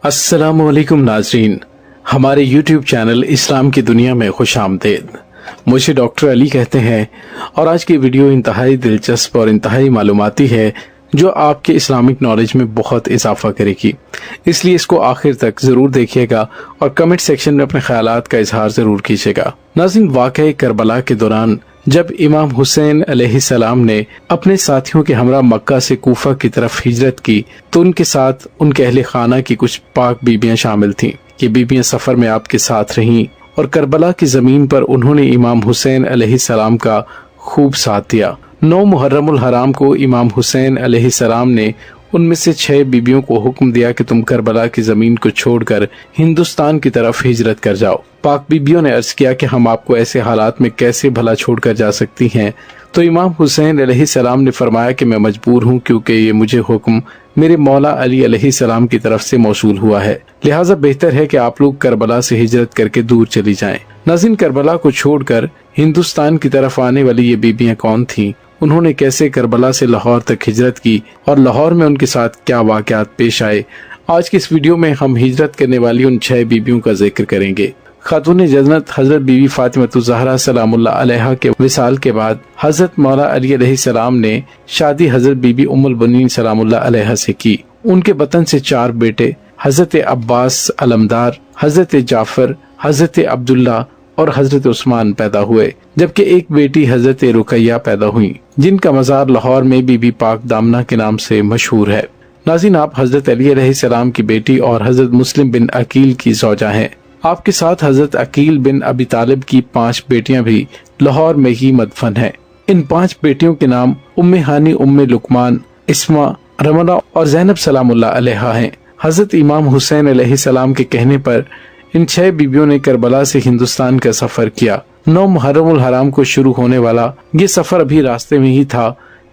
अस्सलाम वालेकुम नाजरीन, हमारे YouTube चैनल इस्लाम की दुनिया में खुश आमदीद। मुझे डॉक्टर अली कहते हैं और आज की वीडियो इंतहाई दिलचस्प और इंतहाई मालूमाती है जो आपके इस्लामिक नॉलेज में बहुत इजाफा करेगी, इसलिए इसको आखिर तक ज़रूर देखिएगा और कमेंट सेक्शन में अपने ख्यालात का इजहार ज़रूर कीजिएगा। नाज़रीन, वाक़या करबला के दौरान जब इमाम हुसैन अलैहिस्सलाम ने अपने साथियों के हमरा मक्का से कूफा की तरफ हिजरत की तो उनके साथ उनके अहले खाना की कुछ पाक बीबियां शामिल थीं। ये बीबियां सफर में आपके साथ रहीं और करबला की जमीन पर उन्होंने इमाम हुसैन अलैहिस्सलाम का खूब साथ दिया। 9 मुहर्रमुल हराम को इमाम हुसैन अलैहिस्सलाम ने उनमें से 6 बीबियों को हुक्म दिया कि तुम करबला की जमीन को छोड़कर हिंदुस्तान की तरफ हिजरत कर जाओ। पाक बीबियों ने अर्ज किया कि हम आपको ऐसे हालात में कैसे भला छोड़कर जा सकती हैं, तो इमाम हुसैन अलैहिस्सलाम ने फरमाया कि मैं मजबूर हूँ, क्योंकि ये मुझे हुक्म मेरे मौला अली अलैहिस्सलाम की तरफ से मौसूल हुआ है, लिहाजा बेहतर है कि आप लोग करबला से हिजरत करके दूर चली जाएं। नाज़रीन, करबला को छोड़कर हिंदुस्तान की तरफ आने वाली ये बीबियां कौन थीं, उन्होंने कैसे करबला से लाहौर तक हिजरत की और लाहौर में उनके साथ क्या वाक़यात पेश आए, आज की इस वीडियो में हम हिजरत करने वाली उन 6 बीबियों का जिक्र करेंगे। खातून जन्नत हजरत बीबी फातिमा ज़हरा सलामुल्लाह अलैहा के विसाल के बाद हजरत मौला अली अलैहिस्सलाम ने शादी हजरत बीबी उम्मुल बनीन सलामुल्लाह अलैहा से की। उनके बतन से 4 बेटे हजरत अब्बास अलमदार, हजरत जाफर, हजरत अब्दुल्ला और हजरत उस्मान पैदा हुए, जबकि एक बेटी हजरत रुकैया पैदा हुई, जिनका मज़ार लाहौर में बीबी पाक दामना के नाम से मशहूर है। नाज़रीन, आप हजरत अली अलैहिस्सलाम की बेटी और हजरत मुस्लिम बिन अकील की ज़ौजा हैं। आपके साथ हजरत अकील बिन अबी तालिब की 5 बेटियां भी लाहौर में ही मदफन हैं। इन 5 बेटियों के नाम उम्मे हानी, उम्मे लुकमान, इस्मा, रमला और ज़ैनब सलामुल्लाह अलैहा हैं। हजरत इमाम हुसैन अलैहिस्सलाम के कहने पर इन 6 बीबियों ने करबला से हिंदुस्तान का सफर किया। 9 मुहर्रमुल हराम को शुरू होने वाला ये सफर अभी रास्ते में ही था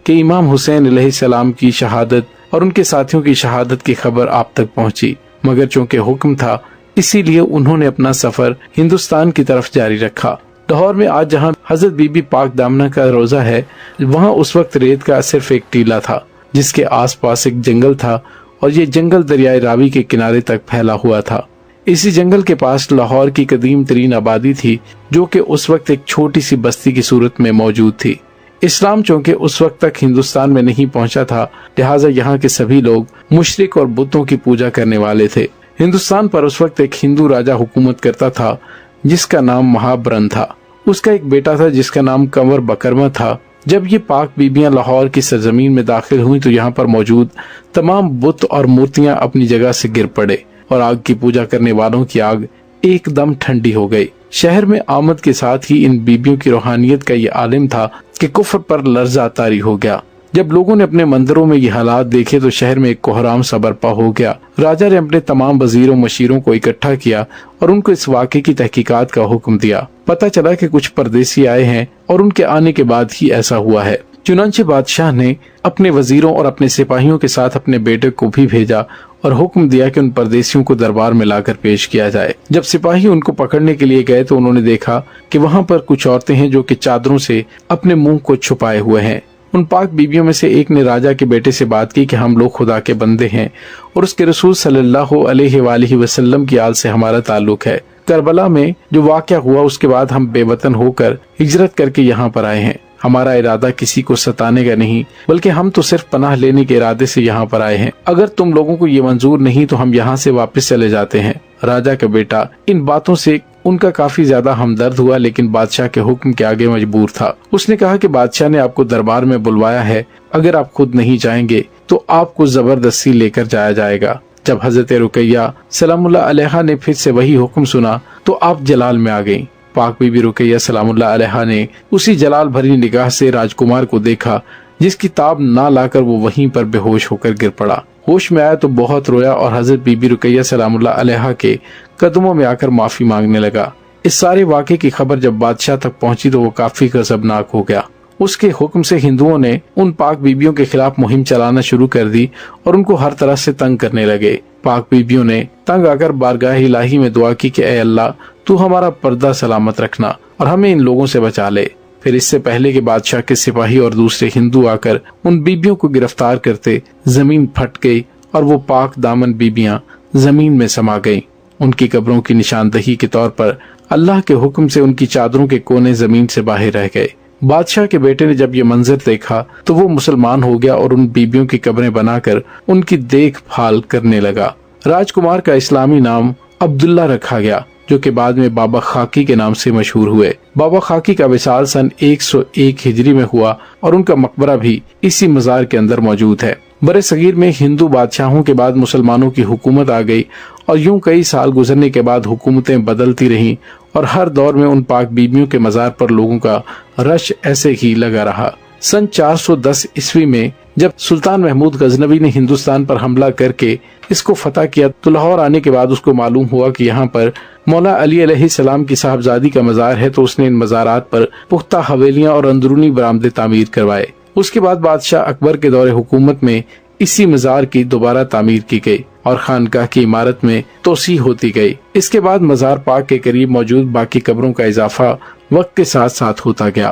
कि इमाम हुसैन अलैहिस्सलाम की शहादत और उनके साथियों की शहादत की खबर आप तक पहुंची, मगर चूंकि हुक्म था इसीलिए उन्होंने अपना सफर हिंदुस्तान की तरफ जारी रखा। लाहौर में आज जहां हजरत बीबी पाक दामना का रोजा है, वहां उस वक्त रेत का सिर्फ एक टीला था, जिसके आसपास एक जंगल था और ये जंगल दरियाए रावी के किनारे तक फैला हुआ था। इसी जंगल के पास लाहौर की कदीम तरीन आबादी थी, जो कि उस वक्त एक छोटी सी बस्ती की सूरत में मौजूद थी। इस्लाम चूंकि उस वक्त तक हिंदुस्तान में नहीं पहुंचा था, लिहाजा यहाँ के सभी लोग मुशरिक और बुतों की पूजा करने वाले थे। हिंदुस्तान पर उस वक्त एक हिंदू राजा हुकूमत करता था जिसका नाम महाबरन था। उसका एक बेटा था जिसका नाम कंवर बकरमा था। जब ये पाक बीबियां लाहौर की सरजमीन में दाखिल हुई तो यहाँ पर मौजूद तमाम बुत और मूर्तियां अपनी जगह से गिर पड़े और आग की पूजा करने वालों की आग एकदम ठंडी हो गई। शहर में आमद के साथ ही इन बीबियों की रूहानियत का ये आलिम था कि कुफ्र पर लर्जा तारी हो गया। जब लोगों ने अपने मंदिरों में ये हालात देखे तो शहर में एक कोहराम सा बर्पा हो गया। राजा ने अपने तमाम वजीरों मशीरों को इकट्ठा किया और उनको इस वाक़े की तहकीकात का हुक्म दिया। पता चला कि कुछ परदेसी आए हैं और उनके आने के बाद ही ऐसा हुआ है। चुनांचे बादशाह ने अपने वजीरों और अपने सिपाहियों के साथ अपने बेटे को भी भेजा और हुक्म दिया कि उन परदेसियों को दरबार में लाकर पेश किया जाए। जब सिपाही उनको पकड़ने के लिए गए तो उन्होंने देखा कि वहाँ पर कुछ औरतें हैं जो कि चादरों से अपने मुंह को छुपाए हुए हैं। उन पाक बीबियों में से एक ने राजा के बेटे से बात की कि हम लोग खुदा के बंदे हैं और उसके रसूल सल्लल्लाहु अलैहि वसल्लम की आल से हमारा ताल्लुक है। करबला में जो वाक़या हुआ उसके बाद हम बेवतन होकर हिजरत करके यहाँ पर आए हैं। हमारा इरादा किसी को सताने का नहीं, बल्कि हम तो सिर्फ पनाह लेने के इरादे से यहाँ पर आए हैं। अगर तुम लोगों को ये मंजूर नहीं तो हम यहाँ से वापस चले जाते हैं। राजा का बेटा इन बातों से उनका काफी ज्यादा हमदर्द हुआ, लेकिन बादशाह के हुक्म के आगे मजबूर था। उसने कहा कि बादशाह ने आपको दरबार में बुलवाया है, अगर आप खुद नहीं जाएंगे तो आपको जबरदस्ती लेकर जाया जाएगा। जब हजरत रुकैया सलामुल्लाह अलैहा ने फिर से वही हुक्म सुना तो आप जलाल में आ गयी। पाक बीबी रुकैया सलामुल्लाह अलैहा ने उसी जलाल भरी निगाह से राजकुमार को देखा, जिसकी ताब ना लाकर वो वहीं पर बेहोश होकर गिर पड़ा। होश में आया तो बहुत रोया और हजरत बीबी रुकैया सलामुल्लाह अलैहा के कदमों में आकर माफी मांगने लगा। इस सारे वाक़े की खबर जब बादशाह तक पहुंची तो वो काफी गजबनाक हो गया। उसके हुक्म से हिंदुओं ने उन पाक बीबियों के खिलाफ मुहिम चलाना शुरू कर दी और उनको हर तरह से तंग करने लगे। पाक बीबियों ने तंग आकर बारगाह इलाही में दुआ की कि ऐ अल्लाह, तू हमारा पर्दा सलामत रखना और हमें इन लोगों से बचा ले। फिर इससे पहले कि बादशाह के सिपाही और दूसरे हिंदू आकर उन बीबियों को गिरफ्तार करते, जमीन फट गई اور وہ پاک دامن بیبیاں زمین میں سما گئیں۔ ان کی قبروں کی نشاندہی کے طور پر اللہ کے حکم سے ان کی چادروں کے کونے زمین سے باہر رہ گئے۔ بادشاہ کے بیٹے نے جب یہ منظر دیکھا تو وہ مسلمان ہو گیا اور ان بیبیوں کی قبریں بنا کر ان کی دیکھ بھال کرنے لگا۔ راجکمار کا اسلامی نام عبداللہ رکھا گیا، جو کہ بعد میں بابا خاکی کے نام سے مشہور ہوئے۔ بابا خاکی کا وصال سن 101 ہجری میں ہوا اور ان کا مقبرہ بھی اسی مزار کے اندر موجود ہے۔ برے صغیر میں ہندو بادشاہوں کے بعد مسلمانوں کی حکومت آ گئی اور یوں کئی سال گزرنے کے بعد حکومتیں بدلتی رہیں اور ہر دور میں ان پاک بیبیوں کے مزار پر لوگوں کا رش ایسے ہی لگا رہا۔ سن 410 عیسوی میں جب سلطان محمود غزنوی نے ہندوستان پر حملہ کر کے اس کو فتح کیا تو لاہور آنے کے بعد اس کو معلوم ہوا کہ یہاں پر مولا علی علیہ السلام کی صاحبزادی کا مزار ہے، تو اس نے ان مزارات پر پختہ حویلیاں اور اندرونی برآمدے تعمیر کروائے۔ اس کے بعد بادشاہ اکبر کے دور حکومت میں اسی مزار کی دوبارہ تعمیر کی گئی اور خانقاہ کی عمارت میں توسیع ہوتی گئی۔ اس کے بعد مزار پاک کے قریب موجود باقی قبروں کا اضافہ وقت کے ساتھ ساتھ ہوتا گیا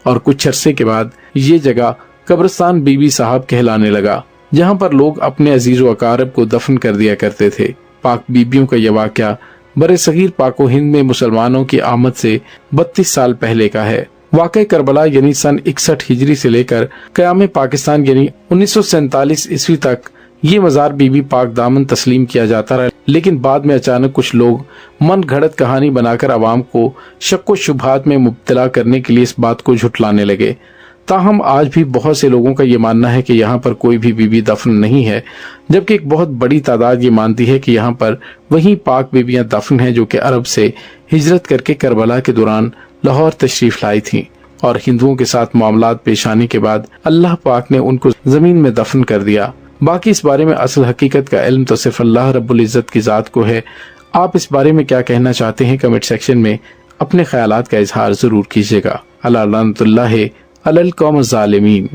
اور کچھ عرصے کے بعد یہ جگہ قبرستان بی بی صاحب کہلانے لگا، جہاں پر لوگ اپنے عزیز و اقارب کو دفن کر دیا کرتے تھے۔ پاک بیبیوں کا یہ واقعہ برے صغیر پاک و ہند میں مسلمانوں کی آمد سے 32 سال پہلے کا ہے۔ واقع کربلا یعنی سن 61 ہجری سے لے کر قیام پاکستان یعنی 1947 عیسوی تک یہ مزار بی بی پاک دامن تسلیم کیا جاتا رہا، لیکن بعد میں اچانک کچھ لوگ من گھڑت کہانی بنا کر عوام کو شک و شبہات میں مبتلا کرنے کے لیے اس بات کو جھٹلانے لگے۔ تاہم آج بھی بہت سے لوگوں کا یہ ماننا ہے کہ یہاں پر کوئی بھی بی دفن نہیں ہے، جبکہ ایک بہت بڑی تعداد یہ مانتی ہے کہ یہاں پر وہی پاک بیبیاں دفن ہیں جو کہ عرب سے ہجرت کر کے کربلا کے دوران لاہور تشریف لائی تھیں اور ہندوؤں کے ساتھ معاملات پیش آنے کے بعد اللہ پاک نے ان کو زمین میں دفن کر دیا۔ باقی اس بارے میں اصل حقیقت کا علم تو صرف اللہ رب العزت کی ذات کو ہے۔ آپ اس بارے میں کیا کہنا چاہتے ہیں کمنٹ سیکشن میں اپنے خیالات کا اظہار ضرور کیجیے گا۔ اللہ لعنت اللہ علی القوم الظالمین۔